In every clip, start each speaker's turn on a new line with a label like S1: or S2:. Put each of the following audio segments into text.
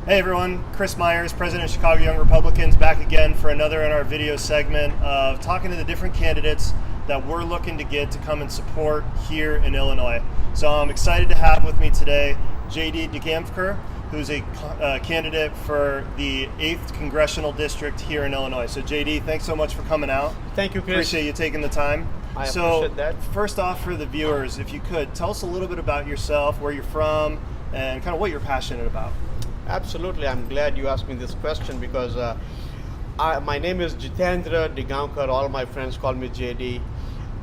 S1: Hey everyone, Chris Myers, President of Chicago Young Republicans, back again for another in our video segment of talking to the different candidates that we're looking to get to come and support here in Illinois. So I'm excited to have with me today JD Diganvker, who's a candidate for the 8th Congressional District here in Illinois. So JD, thanks so much for coming out.
S2: Thank you, Chris.
S1: Appreciate you taking the time.
S2: I appreciate that.
S1: First off, for the viewers, if you could, tell us a little bit about yourself, where you're from, and kind of what you're passionate about.
S2: Absolutely. I'm glad you asked me this question because my name is JD Diganvker. All my friends call me JD.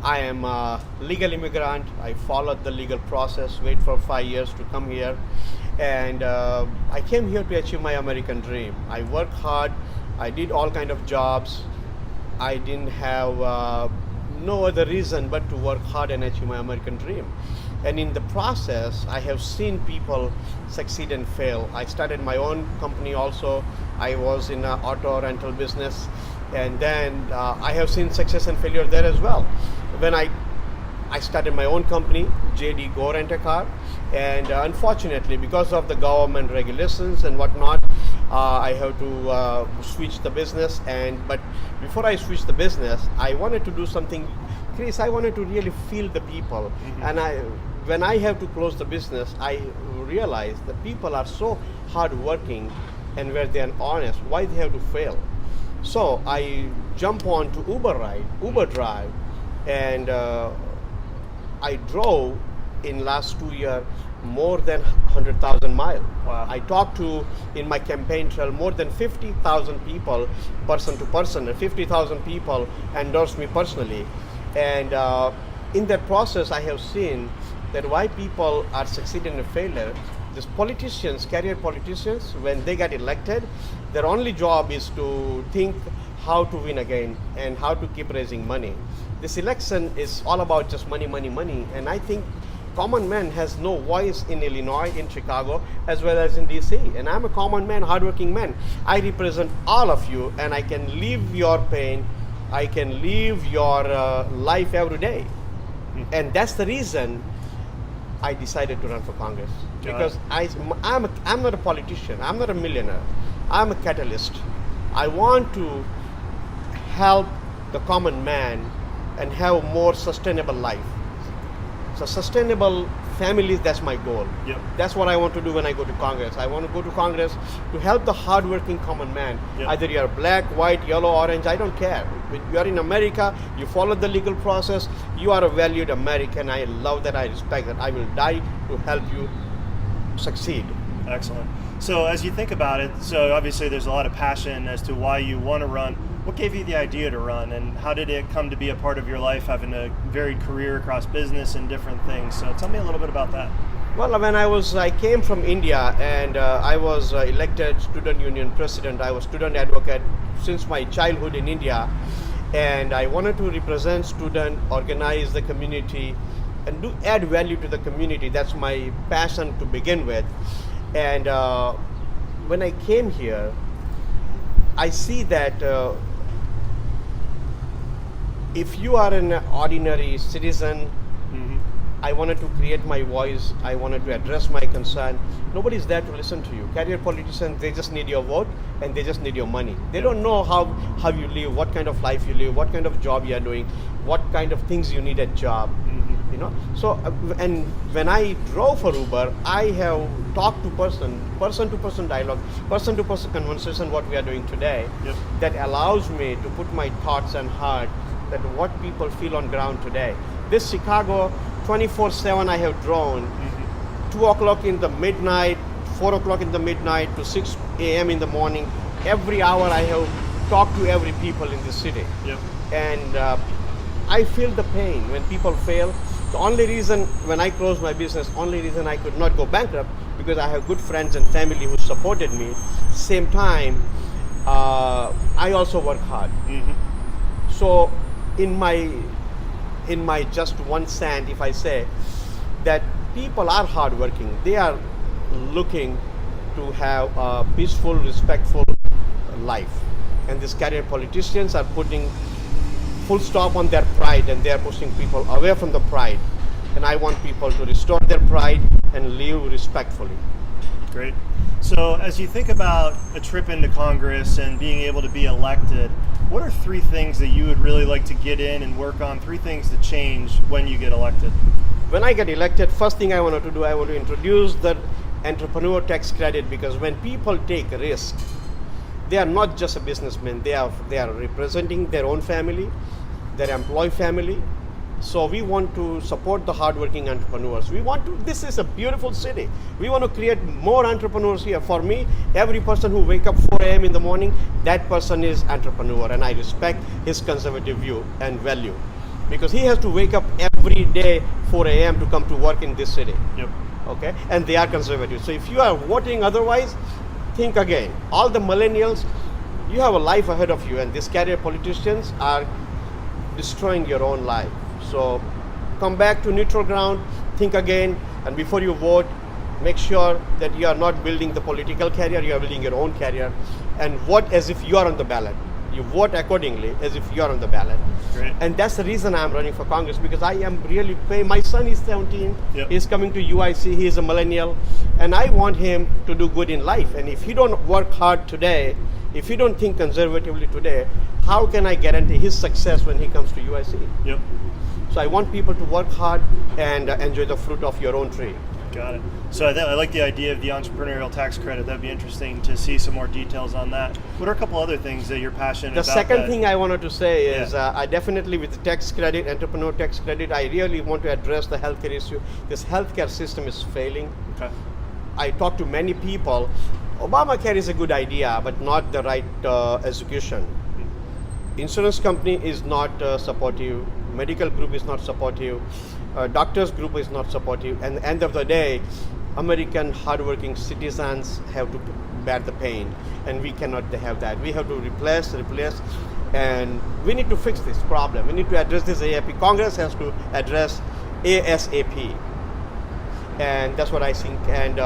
S2: I am a legal immigrant. I followed the legal process, wait for 5 years to come here. And I came here to achieve my American dream. I worked hard. I did all kind of jobs. I didn't have no other reason but to work hard and achieve my American dream. And in the process, I have seen people succeed and fail. I started my own company also. I was in an auto rental business. And then I have seen success and failure there as well. When I started my own company, JD Go Rent a Car. And unfortunately, because of the government regulations and whatnot, I have to switch the business. But before I switched the business, I wanted to do something. Chris, I wanted to really feel the people. Mm-hmm. And when I have to close the business, I realized that people are so hardworking, and where they are honest, why they have to fail. So I jump on to Uber Drive, and I drove in last 2 years more than 100,000 miles.
S1: Wow.
S2: I talked to, in my campaign trail, more than 50,000 people, person to person, and 50,000 people endorsed me personally. And in that process, I have seen that why people are succeeding and failure. These politicians, career politicians, when they get elected, their only job is to think how to win again and how to keep raising money. This election is all about just money, money, money. And I think common man has no voice in Illinois, in Chicago, as well as in DC. And I'm a common man, hardworking man. I represent all of you, and I can leave your pain. I can live your life every day. And that's the reason I decided to run for Congress. Because I'm not a politician. I'm not a millionaire. I'm a catalyst. I want to help the common man and have a more sustainable life. So sustainable families, that's my goal.
S1: Yep.
S2: That's what I want to do when I go to Congress. I want to go to Congress to help the hardworking common man.
S1: Yep.
S2: Either you're black, white, yellow, orange, I don't care. You're in America, you follow the legal process, you are a valued American. I love that, I respect that. I will die to help you succeed.
S1: Excellent. So as you think about it, so obviously there's a lot of passion as to why you want to run. What gave you the idea to run, and how did it come to be a part of your life, having a varied career across business and different things? So tell me a little bit about that.
S2: Well, when I came from India, and I was elected student union president. I was student advocate since my childhood in India, and I wanted to represent student, organize the community, and add value to the community. That's my passion to begin with. And when I came here, I see that if you are an ordinary citizen,
S1: Mm-hmm.
S2: I wanted to create my voice. I wanted to address my concern. Nobody's there to listen to you. Career politicians, they just need your vote and they just need your money. They don't know how you live, what kind of life you live, what kind of job you are doing, what kind of things you need at job.
S1: Mm-hmm.
S2: You know. So and when I drove for Uber, I have talked to person-to-person dialogue, person-to-person conversation. What we are doing today,
S1: Yep.
S2: that allows me to put my thoughts and heart that what people feel on ground today. This Chicago, 24/7 I have drone, 2 o'clock in the midnight, 4 o'clock in the midnight to 6 a.m. in the morning. Every hour I have talked to every people in the city.
S1: Yep.
S2: And I feel the pain when people fail. The only reason when I closed my business, only reason I could not go bankrupt, because I have good friends and family who supported me. Same time, I also work hard.
S1: Mm-hmm.
S2: So in my just 1 cent, if I say that people are hardworking, they are looking to have a peaceful, respectful life. And these career politicians are putting full stop on their pride, and they are pushing people away from the pride. And I want people to restore their pride and live respectfully.
S1: Great. So So as you think about a trip into Congress and being able to be elected, what are 3 things that you would really like to get in and work on, 3 things to change when you get elected?
S2: When I get elected, first thing I wanted to do, I want to introduce the entrepreneur tax credit, because when people take risk, they are not just a businessman, they are representing their own family, their employee family. So we want to support the hardworking entrepreneurs. This is a beautiful city. We want to create more entrepreneurs here. For me, every person who wake up 4 a.m. in the morning, that person is entrepreneur, and I respect his conservative view and value, because he has to wake up every day 4 a.m. to come to work in this city.
S1: Yep.
S2: Okay, and they are conservative. So if you are voting otherwise, think again. All the millennials, you have a life ahead of you, and these career politicians are destroying your own life. So come back to neutral ground, think again, and before you vote, make sure that you are not building the political career, you are building your own career, and vote as if you are on the ballot. You vote accordingly as if you are on the ballot.
S1: Great.
S2: And that's the reason I'm running for Congress, because I am really paying. My son is 17,
S1: Yep.
S2: He's coming to UIC, he is a millennial, and I want him to do good in life. And if he don't work hard today, if he don't think conservatively today, how can I guarantee his success when he comes to UIC?
S1: Yep.
S2: So I want people to work hard and enjoy the fruit of your own tree.
S1: Got it. So I like the idea of the entrepreneurial tax credit. That'd be interesting to see some more details on that. What are a couple other things that you're passionate
S2: The
S1: about?
S2: second thing I wanted to say is
S1: Yeah.
S2: I definitely, with the tax credit, entrepreneur tax credit, I really want to address the healthcare issue. This healthcare system is failing.
S1: Okay.
S2: I talk to many people. Obamacare is a good idea, but not the right execution. Insurance company is not supportive. Medical group is not supportive. Doctors group is not supportive. And at the end of the day, American hardworking citizens have to bear the pain, and we cannot have that. We have to replace, and we need to fix this problem. We need to address this ASAP. Congress has to address ASAP. And that's what I think. And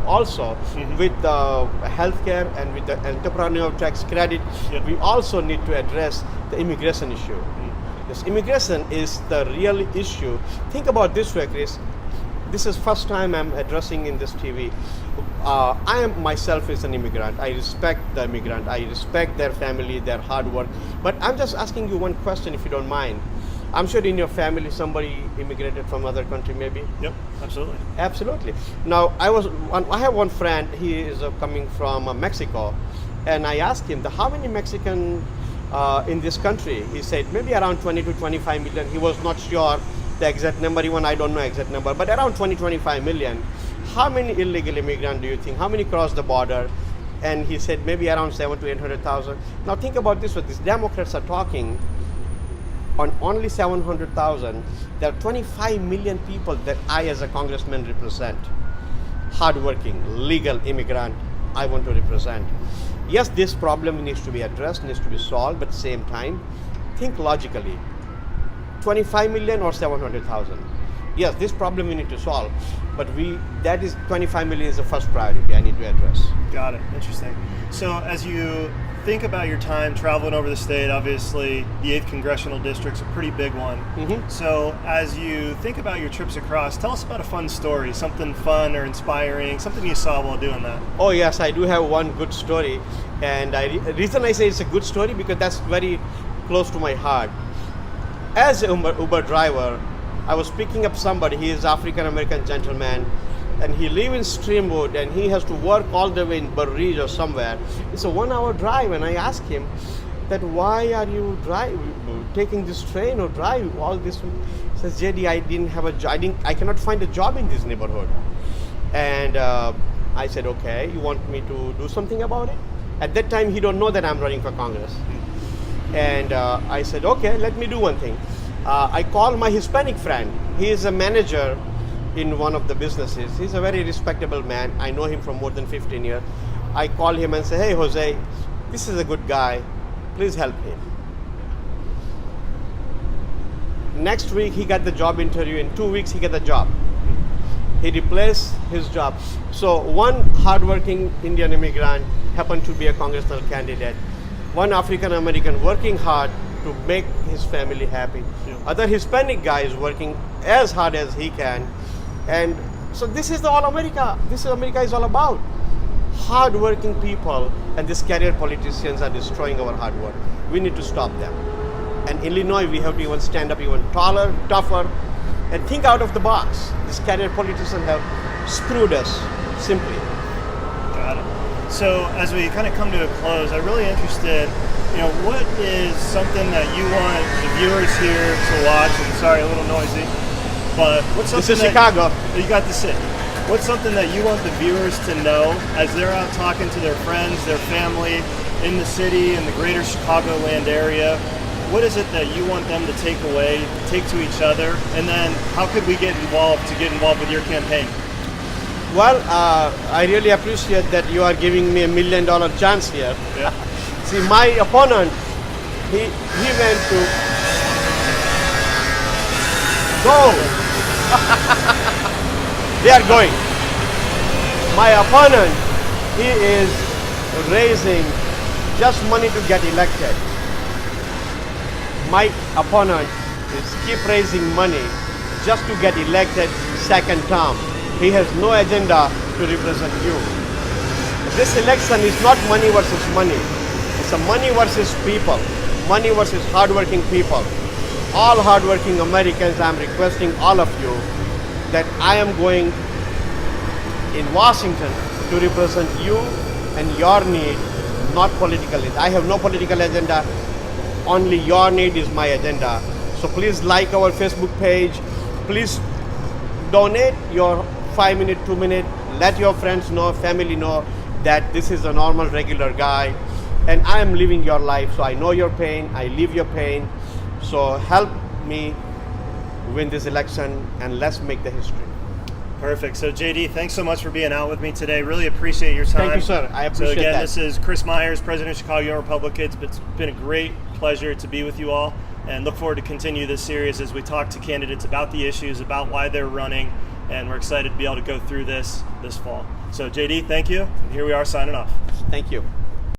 S2: also with the healthcare and with the entrepreneurial tax credit,
S1: Yep.
S2: we also need to address the immigration issue. This immigration is the real issue. Think about this way, Chris. This is first time I'm addressing in this TV. I am myself is an immigrant. I respect the immigrant. I respect their family, their hard work. But I'm just asking you one question, if you don't mind. I'm sure in your family somebody immigrated from other country, maybe.
S1: Yep. Absolutely.
S2: Absolutely. Now I have one friend. He is coming from Mexico, and I asked him how many Mexican in this country. He said maybe around 20 to 25 million. He was not sure the exact number. Even I don't know exact number, but around 20-25 million. How many illegal immigrants do you think? How many cross the border? And he said maybe around 700,000 to 800,000. Now think about this: what these Democrats are talking on only 700,000. There are 25 million people that I, as a congressman, represent. Hardworking, legal immigrant, I want to represent. Yes, this problem needs to be addressed, needs to be solved, but at the same time, think logically. 25 million or 700,000? Yes, this problem we need to solve, but that is 25 million is the first priority I need to address.
S1: Got it. Interesting. So as you think about your time traveling over the state, obviously the 8th Congressional District's a pretty big one. So as you think about your trips across, tell us about a fun story, something fun or inspiring, something you saw while doing that.
S2: Oh yes, I do have one good story, and the reason I say it's a good story because that's very close to my heart. As an Uber driver, I was picking up somebody. He is African American gentleman, and he lives in Streamwood, and he has to work all the way in Burridge or somewhere. It's a 1 hour drive, and I asked him that why are you taking this train or drive all this? He says, JD, I didn't have a job. I cannot find a job in this neighborhood. And I said, okay, you want me to do something about it? At that time, he don't know that I'm running for Congress. And I said, okay, let me do one thing. I called my Hispanic friend. He is a manager in one of the businesses. He's a very respectable man. I know him from more than 15 years. I called him and said, hey, Jose, this is a good guy. Please help him. Next week, he got the job interview. In 2 weeks, he got the job. He replaced his job. So one hardworking Indian immigrant happened to be a congressional candidate. One African American working hard to make his family happy.
S1: Yeah.
S2: Other Hispanic guy is working as hard as he can. And so this is the all America. This is America is all about. hardworking people, and these career politicians are destroying our hard work. We need to stop them. And Illinois, we have to even stand up even taller, tougher, and think out of the box. These career politicians have screwed us, simply.
S1: Got it. So as we kind of come to a close, I'm really interested, what is something that you want the viewers here to watch? And sorry, a little noisy, but what's something
S2: This is Chicago.
S1: You got the city. What's something that you want the viewers to know as they're out talking to their friends, their family in the city, in the greater Chicagoland area? What is it that you want them to take away, take to each other, and then how could we get involved with your campaign?
S2: Well, I really appreciate that you are giving me $1 million chance here.
S1: Yeah.
S2: See, my opponent, he went to go. They are going. My opponent, he is raising just money to get elected. My opponent is keep raising money just to get elected second term. He has no agenda to represent you. This election is not money versus money. It's a money versus people. Money versus hardworking people. All hardworking Americans, I'm requesting all of you that I am going in Washington to represent you and your need, not political need. I have no political agenda. Only your need is my agenda. So please like our Facebook page. Please donate your 5 minute, 2 minute. Let your friends know, family know that this is a normal, regular guy. And I am living your life, so I know your pain. I live your pain. So help me win this election and let's make the history.
S1: Perfect. So JD, thanks so much for being out with me today. Really appreciate your time.
S2: Thank you, sir. I appreciate
S1: So again,
S2: that.
S1: this is Chris Myers, President of Chicago Young Republicans. It's been a great pleasure to be with you all, and look forward to continue this series as we talk to candidates about the issues, about why they're running, and we're excited to be able to go through this fall. So JD, thank you. And here we are signing off.
S2: Thank you.